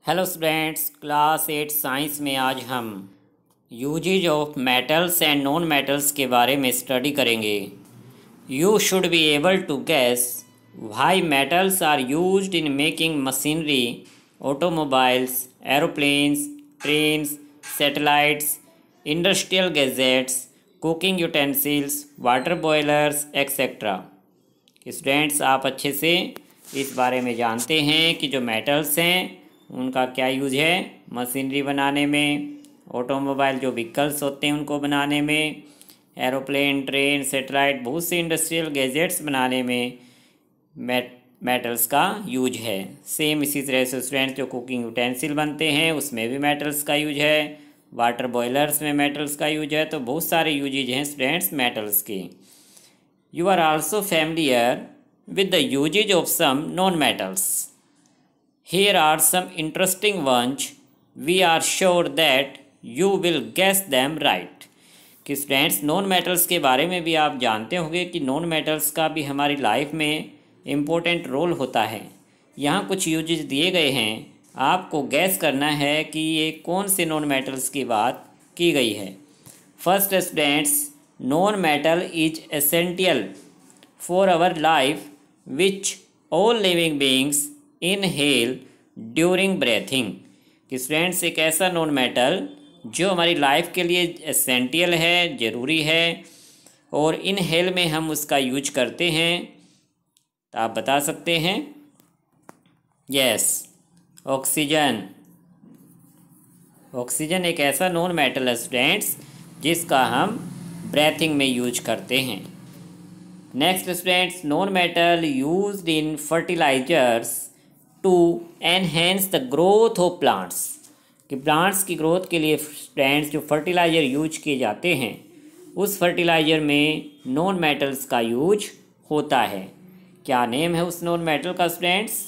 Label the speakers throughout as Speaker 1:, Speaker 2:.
Speaker 1: Hello students, class 8 science में आज हम uses of metals and non metals के बारे में स्टडी करेंगे। You should be able to guess why metals are used in making machinery, automobiles, aeroplanes, trains, satellites, industrial gadgets, cooking utensils, water boilers etcetera. Students, आप अच्छे से इस बारे में जानते हैं कि जो मेटल्स हैं उनका क्या यूज है मशीनरी बनाने में, ऑटोमोबाइल जो व्हीकल्स होते हैं उनको बनाने में, एरोप्लेन, ट्रेन, सैटेलाइट, बहुत से इंडस्ट्रियल गैजेट्स बनाने में मेटल्स का यूज है। सेम इसी तरह से स्टूडेंट्स जो कुकिंग यूटेंसिल बनते हैं उसमें भी मेटल्स का यूज है, वाटर बॉयलर्स में मेटल्स का यूज है। तो बहुत सारे यूजेज हैं स्टूडेंट्स मेटल्स के। You are also familiar with the usage of some non-metals. Here are some interesting ones. We are sure that you will guess them right. कि students non metals के बारे में भी आप जानते होंगे कि नॉन मेटल्स का भी हमारी लाइफ में इम्पोर्टेंट रोल होता है। यहाँ कुछ यूजेज दिए गए हैं, आपको गैस करना है कि ये कौन से नॉन मेटल्स की बात की गई है। First students, non metal is essential for our life which all living beings inhale during breathing। कि स्टूडेंट्स एक ऐसा नॉन मेटल जो हमारी लाइफ के लिए एसेंशियल है, ज़रूरी है, और इनहेल में हम उसका यूज करते हैं। तो आप बता सकते हैं? Yes, oxygen. ऑक्सीजन एक ऐसा नॉन मेटल है स्टूडेंट्स जिसका हम ब्रेथिंग में यूज करते हैं। Next students, non metal used in fertilisers to enhance the growth of plants. कि प्लांट्स की ग्रोथ के लिए स्टूडेंट्स जो फर्टिलाइज़र यूज किए जाते हैं उस फर्टिलाइज़र में नॉन मेटल्स का यूज होता है। क्या नेम है उस नॉन मेटल का स्टूडेंट्स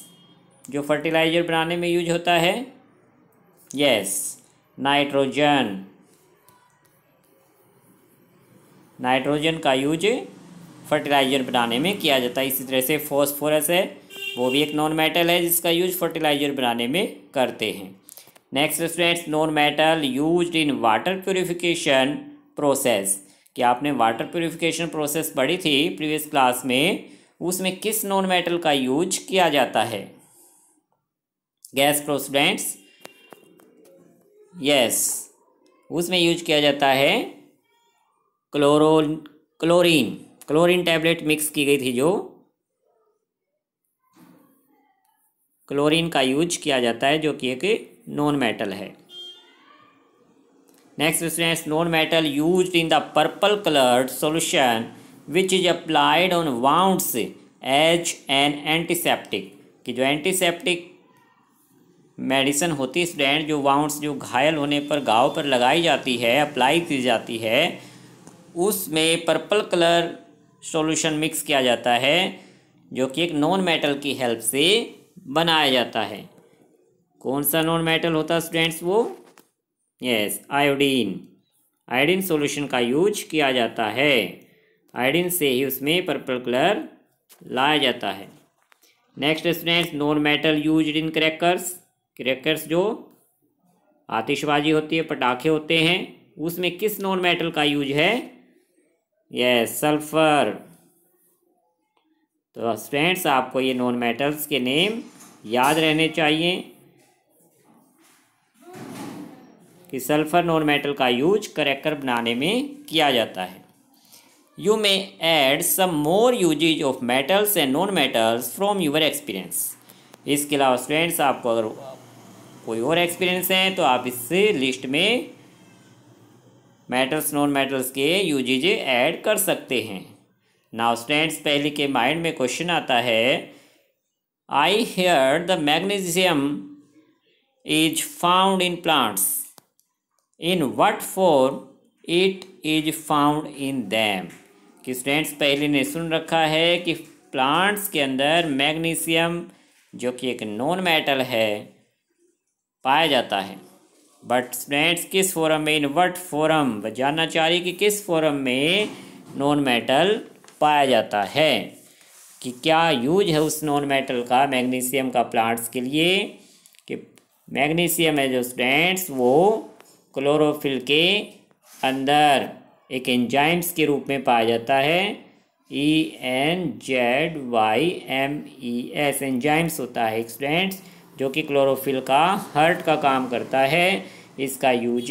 Speaker 1: जो फर्टिलाइज़र बनाने में यूज होता है? Yes, nitrogen. नाइट्रोजन का यूज फर्टिलाइज़र बनाने में किया जाता है। इसी तरह से फॉस्फोरस है, वो भी एक नॉन मेटल है जिसका यूज फर्टिलाइज़र बनाने में करते हैं। Next students, non metal used in water purification process. कि आपने वाटर प्योरिफिकेशन प्रोसेस पढ़ी थी प्रीवियस क्लास में, उसमें किस नॉन मेटल का यूज किया जाता है? गैस करो स्टूडेंट्स। यस, उसमें यूज किया जाता है क्लोरीन। क्लोरीन टैबलेट मिक्स की गई थी, जो क्लोरीन का यूज किया जाता है, जो कि एक नॉन मेटल है। Next students, non metal used in the purple coloured solution which is applied on wounds as an antiseptic. कि जो एंटीसेप्टिक मेडिसिन होती है स्टूडेंट, जो वाउंड्स जो घायल होने पर घाव पर लगाई जाती है, अप्लाई की जाती है, उसमें पर्पल कलर सॉल्यूशन मिक्स किया जाता है जो कि एक नॉन मेटल की हेल्प से बनाया जाता है। कौन सा नॉन मेटल होता है स्टूडेंट्स वो? Yes, iodine. आयोडीन सॉल्यूशन का यूज किया जाता है। आयोडीन से ही उसमें पर्पल कलर लाया जाता है। Next students, non metal used इन क्रैकर्स। क्रैकर्स जो आतिशबाजी होती है, पटाखे होते हैं, उसमें किस नॉन मेटल का यूज है? Yes, sulphur. तो स्टूडेंट्स आपको ये नॉन मेटल्स के नेम याद रहने चाहिए कि सल्फर नॉन मेटल का यूज क्रैकर बनाने में किया जाता है। You may add some more uses of metals and non metals from your experience. इसके अलावा स्टूडेंट्स आपको अगर कोई और एक्सपीरियंस है तो आप इससे लिस्ट में मेटल्स नॉन मेटल्स के यूजेज ऐड कर सकते हैं। नाउ स्टूडेंट्स, पहले के माइंड में क्वेश्चन आता है, I hear the magnesium is found in plants, in what form it is found in them. कि स्टूडेंट्स पहले ने सुन रखा है कि प्लांट्स के अंदर मैग्नीशियम जो कि एक नॉन मेटल है पाया जाता है, बट स्टूडेंट्स किस फॉर्म में, इन व्हाट फॉर्म, वह जानना चाह रही कि किस फॉर्म में नॉन मेटल पाया जाता है, कि क्या यूज है उस नॉन मेटल का, मैग्नीशियम का प्लांट्स के लिए, कि मैग्नीशियम है जो स्टूडेंट्स वो क्लोरोफिल के अंदर एक एंजाइम्स के रूप में पाया जाता है। ENZYMES एंजाइम्स होता है स्टूडेंट्स, जो कि क्लोरोफिल का हर्ट का काम करता है। इसका यूज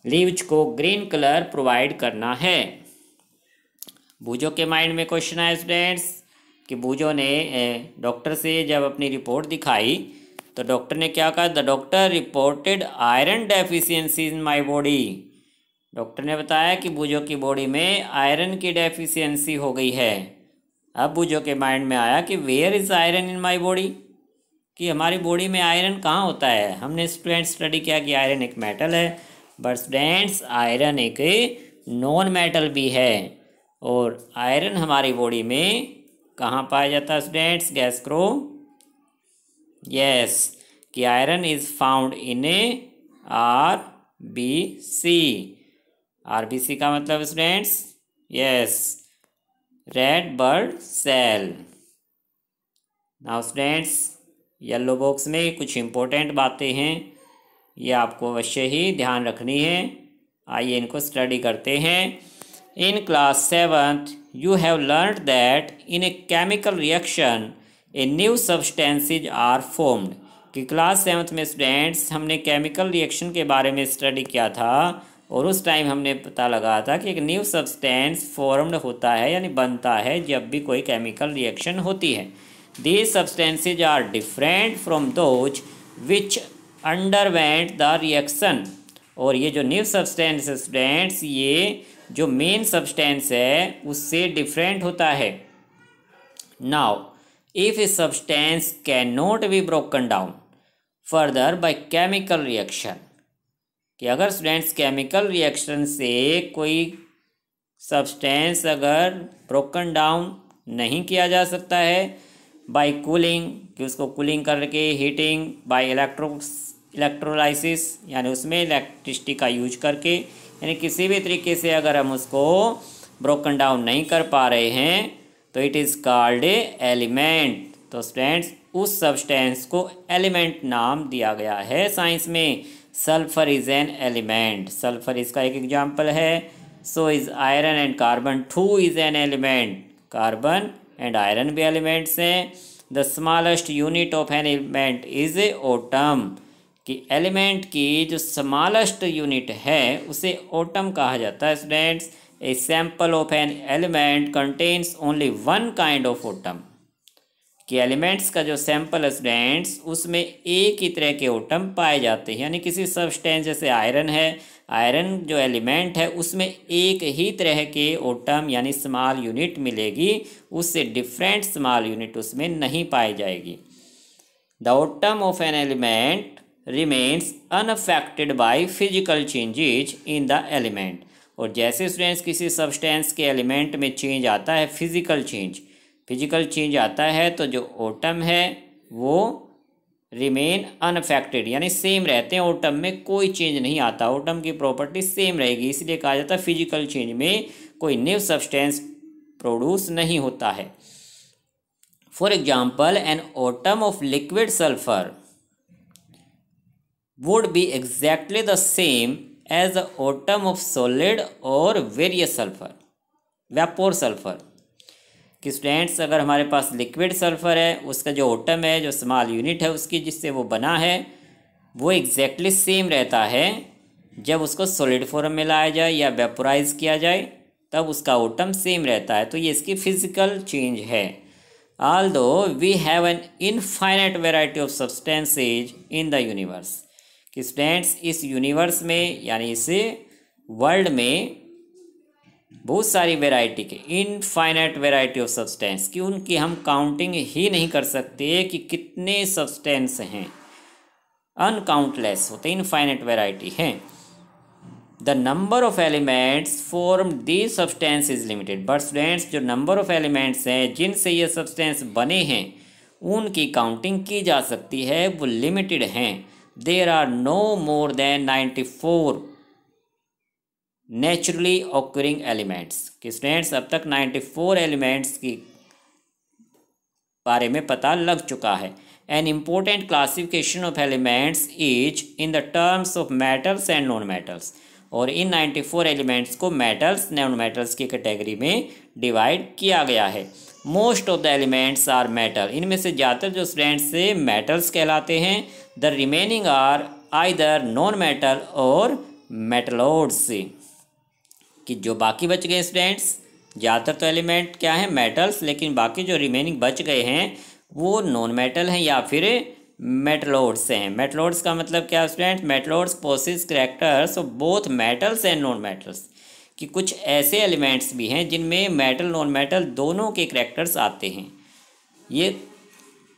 Speaker 1: लीव्स को ग्रीन कलर प्रोवाइड करना है। बूजो के माइंड में क्वेश्चन आया स्टूडेंट्स कि बूजो ने डॉक्टर से जब अपनी रिपोर्ट दिखाई तो डॉक्टर ने क्या कहा, the doctor reported iron deficiency in my body. Doctor ने बताया कि बूजो की बॉडी में आयरन की डेफिशिएंसी हो गई है। अब बूजो के माइंड में आया कि where is iron in my body, कि हमारी बॉडी में आयरन कहाँ होता है। हमने स्टूडेंट्स स्टडी किया कि आयरन एक मेटल है, बट स्टूडेंट्स आयरन एक नॉन मेटल भी है। और आयरन हमारी बॉडी में कहाँ पाया जाता है स्टूडेंट्स, गैस करो। यस, कि iron is found in RBC। RBC का मतलब students, yes, red blood cell. Now students yellow box में कुछ इम्पोर्टेंट बातें हैं, ये आपको अवश्य ही ध्यान रखनी है। आइए इनको स्टडी करते हैं। In class 7th you have learned that in a chemical reaction a new substances are formed। कि क्लास 7th में स्टूडेंट्स हमने केमिकल रिएक्शन के बारे में स्टडी किया था और उस टाइम हमने पता लगा था कि एक न्यू सब्सटेंस फॉर्म्ड होता है यानी बनता है जब भी कोई केमिकल रिएक्शन होती है। These substances are different from those which underwent the reaction। और ये जो न्यू सब्सटेंस स्टूडेंट्स, ये जो मेन सब्सटेंस है उससे डिफरेंट होता है। Now if a substance can not be broken down further by chemical reaction, कि अगर स्टूडेंट्स केमिकल रिएक्शन से कोई सब्सटेंस अगर ब्रोकन डाउन नहीं किया जा सकता है बाय कूलिंग, कि उसको कूलिंग करके, हीटिंग, बाय इलेक्ट्रोलाइसिस यानी उसमें इलेक्ट्रिसिटी का यूज करके, यानी किसी भी तरीके से अगर हम उसको ब्रोकन डाउन नहीं कर पा रहे हैं तो it is called a element. तो स्टूडेंट्स उस सब्सटेंस को एलिमेंट नाम दिया गया है साइंस में। Sulphur is an element, sulphur इसका एक एग्जाम्पल है। So is iron and carbon, 2 is an element, carbon and iron भी एलिमेंट्स हैं। The smallest unit of an element is a atom, कि एलिमेंट की जो स्मॉलेस्ट यूनिट है उसे एटम कहा जाता है students. A sample of an element contains only one kind of atom, कि एलिमेंट्स का जो सैंपल है स्टूडेंट्स उसमें एक ही तरह के एटम पाए जाते हैं। यानी किसी सब्सटेंस जैसे आयरन है, आयरन जो एलिमेंट है उसमें एक ही तरह के एटम यानी स्मॉल यूनिट मिलेगी, उससे डिफरेंट स्मॉल यूनिट उसमें नहीं पाई जाएगी। The atom of an element remains unaffected by physical changes in the element. और जैसे स्टूडेंट्स किसी सब्सटेंस के एलिमेंट में चेंज आता है, फिजिकल चेंज आता है, तो जो एटम है वो रिमेन अनअफेक्टेड यानी सेम रहते हैं, एटम में कोई चेंज नहीं आता, एटम की प्रॉपर्टी सेम रहेगी। इसलिए कहा जाता है फिजिकल चेंज में कोई न्यू सब्सटेंस प्रोड्यूस नहीं होता है। For example an atom of liquid sulphur would be exactly the same as the atom of solid or various sulfur, vapor sulfur। कि स्टूडेंट्स अगर हमारे पास लिक्विड सल्फर है, उसका जो एटम है, जो स्मॉल यूनिट है उसकी जिससे वो बना है, वो एग्जैक्टली सेम रहता है। जब उसको सॉलिड फॉर्म में लाया जाए या वेपोराइज किया जाए तब उसका एटम सेम रहता है। तो ये इसकी फिजिकल चेंज है। Although we have an infinite variety of substances in the universe, कि स्टूडेंट्स इस यूनिवर्स में यानी इस वर्ल्ड में बहुत सारी वैरायटी के, इनफाइनाइट वैरायटी ऑफ सब्सटेंस, कि उनकी हम काउंटिंग ही नहीं कर सकते कि कितने सब्सटेंस हैं, अनकाउंटलेस होते, इनफाइनाइट वैरायटी हैं। The number of elements form this substance is limited, but students जो नंबर ऑफ एलिमेंट्स हैं जिनसे ये सब्सटेंस बने हैं उनकी काउंटिंग की जा सकती है, वो लिमिटेड हैं। There are no more than 94 naturally occurring elements, कि स्टूडेंट्स अब तक 94 एलिमेंट्स की बारे में पता लग चुका है। An important classification of elements is in the terms of metals and non metals. और इन 94 एलिमेंट्स को मेटल्स नॉन मेटल्स की कैटेगरी में डिवाइड किया गया है। Most of the elements are metal, इनमें से ज़्यादातर जो स्टूडेंट्स से मेटल्स कहलाते हैं। The remaining are either non metal or metalloids, कि जो बाकी बच गए स्टूडेंट्स, ज़्यादातर तो एलिमेंट क्या है मेटल्स, लेकिन बाकी जो रिमेनिंग बच गए हैं वो नॉन मेटल हैं या फिर मेटलोड्स हैं। मेटलोड्स का मतलब क्या student? Metalloids possess characters of both metals and non metals, कि कुछ ऐसे एलिमेंट्स भी हैं जिनमें मेटल नॉन मेटल दोनों के कैरेक्टर्स आते हैं। ये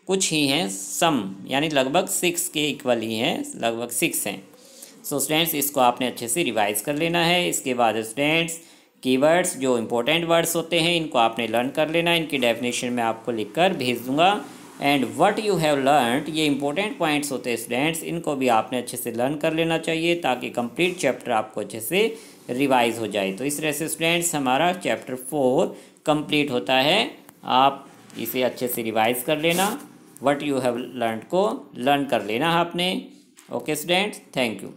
Speaker 1: कुछ ही हैं, सम यानी लगभग 6 के इक्वल ही हैं, लगभग 6 हैं। सो स्टूडेंट्स इसको आपने अच्छे से रिवाइज कर लेना है। इसके बाद स्टूडेंट्स कीवर्ड्स जो इंपॉर्टेंट वर्ड्स होते हैं इनको आपने लर्न कर लेना है। इनकी डेफिनेशन मैं आपको लिखकर भेज दूंगा। And what you have learned, ये इंपॉर्टेंट पॉइंट्स होते हैं स्टूडेंट्स, इनको भी आपने अच्छे से लर्न कर लेना चाहिए ताकि कंप्लीट चैप्टर आपको अच्छे से रिवाइज हो जाए। तो इस तरह से स्टूडेंट्स हमारा चैप्टर 4 कंप्लीट होता है। आप इसे अच्छे से रिवाइज कर लेना, व्हाट यू हैव लर्नड को लर्न कर लेना आपने। Okay students, thank you.